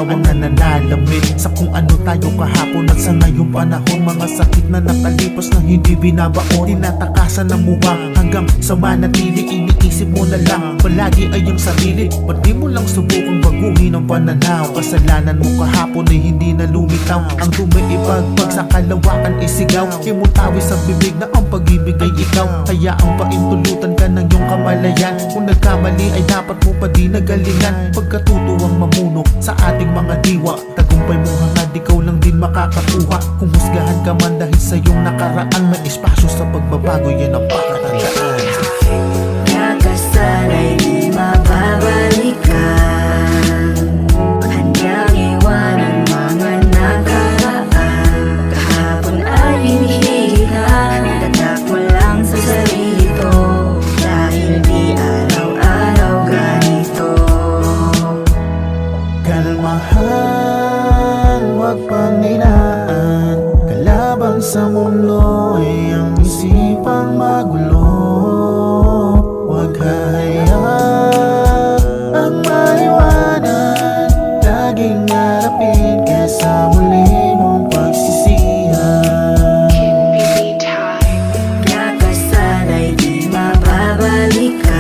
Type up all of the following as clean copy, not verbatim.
ang nananalamin sa kung ano tayo kahapon at sa ngayong panahon. Mga sakit na nakalipas na hindi binabaon, tinatakasan ng muwang hanggang sa manatili. Iniisip mo na lang palagi ay yung sarili. Ba't di mo lang subukang baguhin ang pananaw? Kasalanan mo kahapon ay hindi na lumitaw. Ang tumaibagpag sa kalawakan isigaw, imutawi sa bibig na ang pag-ibig ay ikaw. Kaya ang paintulutan ka ng iyong kamalayan. Kung nagkamali ay dapat mo pa di nagalingan. Pagkatutuwang mamuno sa ating mga diwa, tagumpay mong hangad ikaw lang din makakakuha. Kung husgahan ka man dahil sa iyong nakaraan, may espasyo sa pagbabago, yan ang pakatandaan. Nakasanay di mababalikan, handang iwan ang mga nakaraan. Kahapon ay hinihila, tatak mo lang sa sarili ko, dahil di araw-araw ganito. Kalmahan, huwag panghinaan. Kalaban sa mundo ay ang isipang magulo. Huwag hahayaan ang maliwanag, laging harapin kesa muli mong pagsisihan. Nakasanay di mababalikan,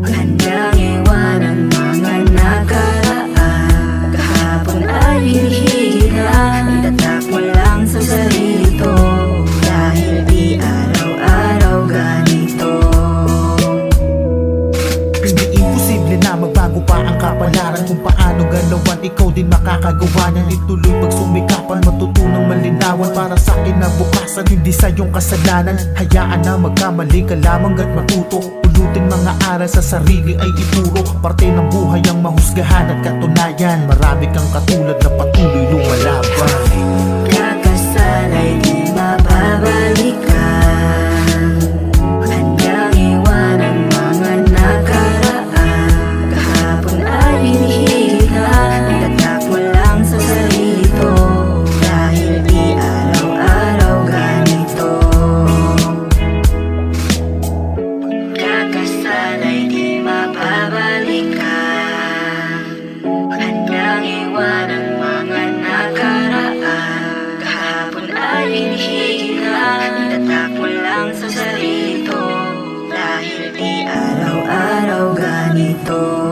handang iwan ang mga nakaraan. Kahapon ay hinihila, itatak mo lang sa sarili ko, dahil di araw-araw ganito. Hindi imposible na magbago pa ang kapalaran. Kung paano galawan, ikaw din makakagawa niyan. Ituloy pagsumikapan, matutunang malinawan para sa kinabukasan, hindi sa iyong kasalanan. Hayaan na magkamali ka lamang at matuto. Ulutin mga aral sa sarili ay ituro. Parte ng buhay ang mahusgahan at katunayan. Marami kang katulad na patuloy lumalaban. Nakasanay di mababalikan, handang iwan ang mga nakaraan. Kahapon ay hinihila, itatak mo lang sa sarili ko, dahil di araw-araw ganito. Nakasanay di mababalikan, handang iwan ang mga nakaraan. Kahapon ay hinihila, itatak mo lang sa sarili ko, dahil di araw-araw ganito.